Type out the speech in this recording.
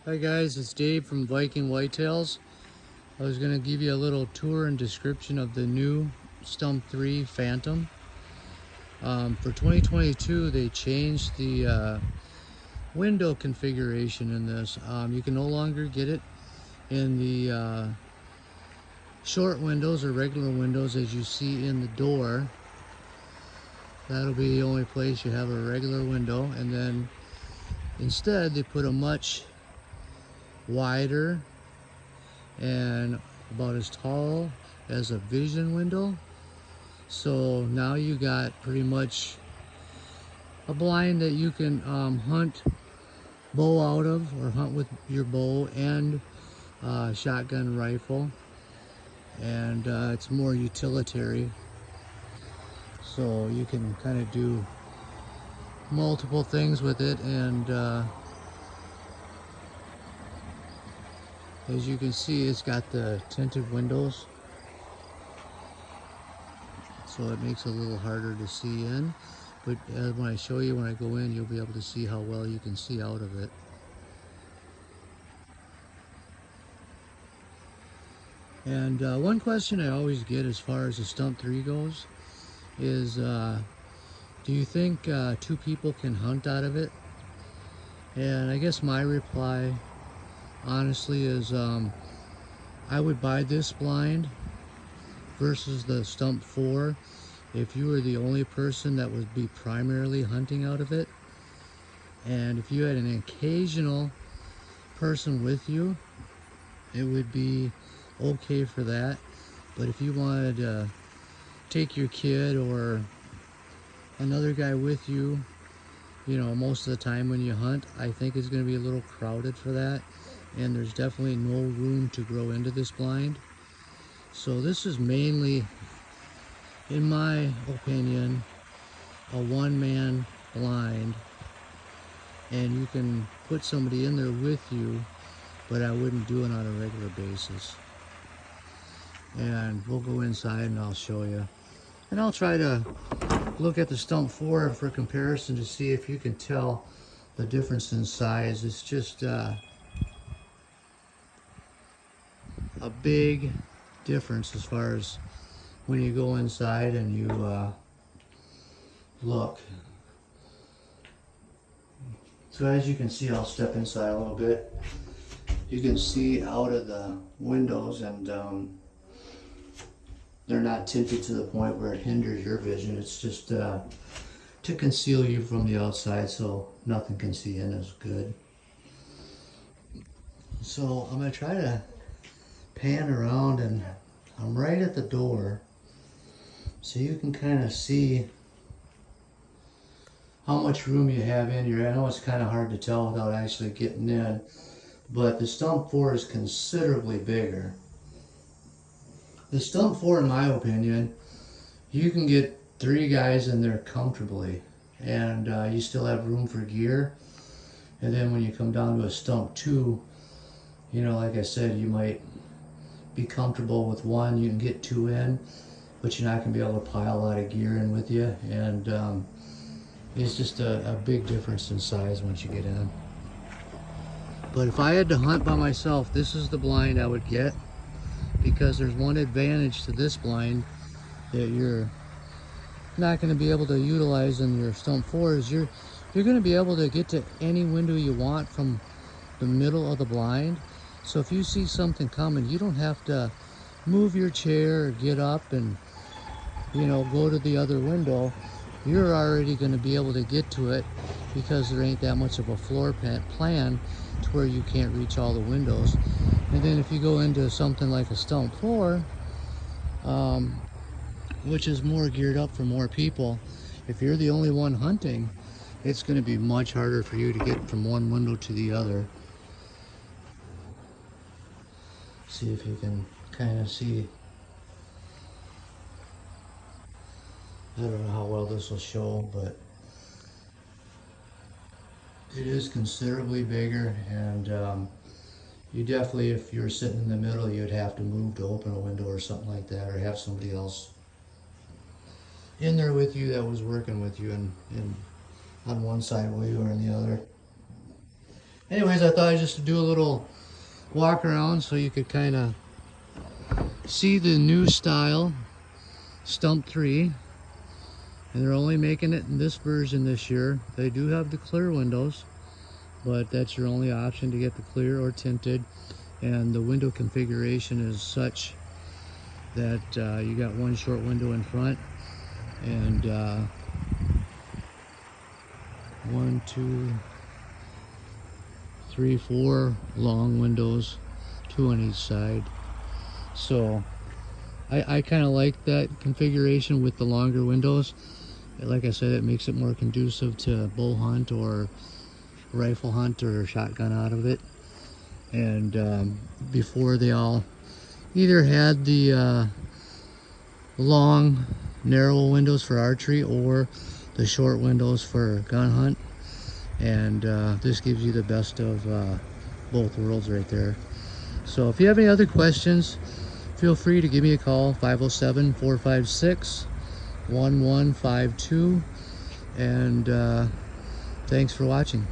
Hi guys, it's Dave from Viking Whitetails. I was going to give you a little tour and description of the new Stump 3 Phantom. For 2022 they changed the window configuration in this. You can no longer get it in the short windows or regular windows as you see in the door. That'll be the only place you have a regular window, and then instead they put a much wider and about as tall as a vision window. So now you got pretty much a blind that you can hunt bow out of, or hunt with your bow and shotgun rifle, and it's more utilitarian, so you can kind of do multiple things with it. And as you can see, it's got the tinted windows, so it makes it a little harder to see in. But when I show you, when I go in, you'll be able to see how well you can see out of it. And one question I always get as far as the Stump 3 goes is, do you think two people can hunt out of it? And I guess my reply, honestly, is I would buy this blind versus the Stump 4 if you were the only person that would be primarily hunting out of it. And if you had an occasional person with you, it would be okay for that. But if you wanted to take your kid or another guy with you, you know, most of the time when you hunt, I think it's going to be a little crowded for that, and there's definitely no room to grow into this blind. So this is mainly, in my opinion, a one-man blind, and you can put somebody in there with you, but I wouldn't do it on a regular basis. And we'll go inside and I'll show you, and I'll try to look at the Stump 4 for comparison to see if you can tell the difference in size. It's just a big difference as far as when you go inside and you look. So as you can see, I'll step inside a little bit. You can see out of the windows, and they're not tinted to the point where it hinders your vision. It's just to conceal you from the outside so nothing can see in as good. So I'm going to try to pan around, and I'm right at the door, so you can kind of see how much room you have in here. I know it's kind of hard to tell without actually getting in, but the Stump 4 is considerably bigger. The Stump 4, in my opinion, you can get 3 guys in there comfortably, and you still have room for gear. And then when you come down to a Stump 2, you know, like I said, you might be comfortable with 1, you can get 2 in, but you're not going to be able to pile a lot of gear in with you. And it's just a big difference in size once you get in. But if I had to hunt by myself, this is the blind I would get, because there's one advantage to this blind that you're not going to be able to utilize in your Stump 4 is you're going to be able to get to any window you want from the middle of the blind. So if you see something coming, you don't have to move your chair or get up and, you know, go to the other window. You're already going to be able to get to it, because there ain't that much of a floor plan to where you can't reach all the windows. And then if you go into something like a Stump 4, which is more geared up for more people, if you're the only one hunting, it's going to be much harder for you to get from one window to the other. See if you can kind of see. I don't know how well this will show, but it is considerably bigger. And you definitely, if you're sitting in the middle, you'd have to move to open a window or something like that, or have somebody else in there with you that was working with you and on one side while you were on the other. Anyways, I thought I'd just do a little walk around so you could kind of see the new style Stump 3. And they're only making it in this version this year. They do have the clear windows, but that's your only option to get the clear or tinted. And the window configuration is such that you got one short window in front and 1, 2, 3, 4 long windows, 2 on each side. So I kind of like that configuration with the longer windows. Like I said, it makes it more conducive to bow hunt or rifle hunt or shotgun out of it. And before, they all either had the long narrow windows for archery or the short windows for gun hunt, and this gives you the best of both worlds right there. So if you have any other questions, feel free to give me a call, 507-456-1152, and thanks for watching.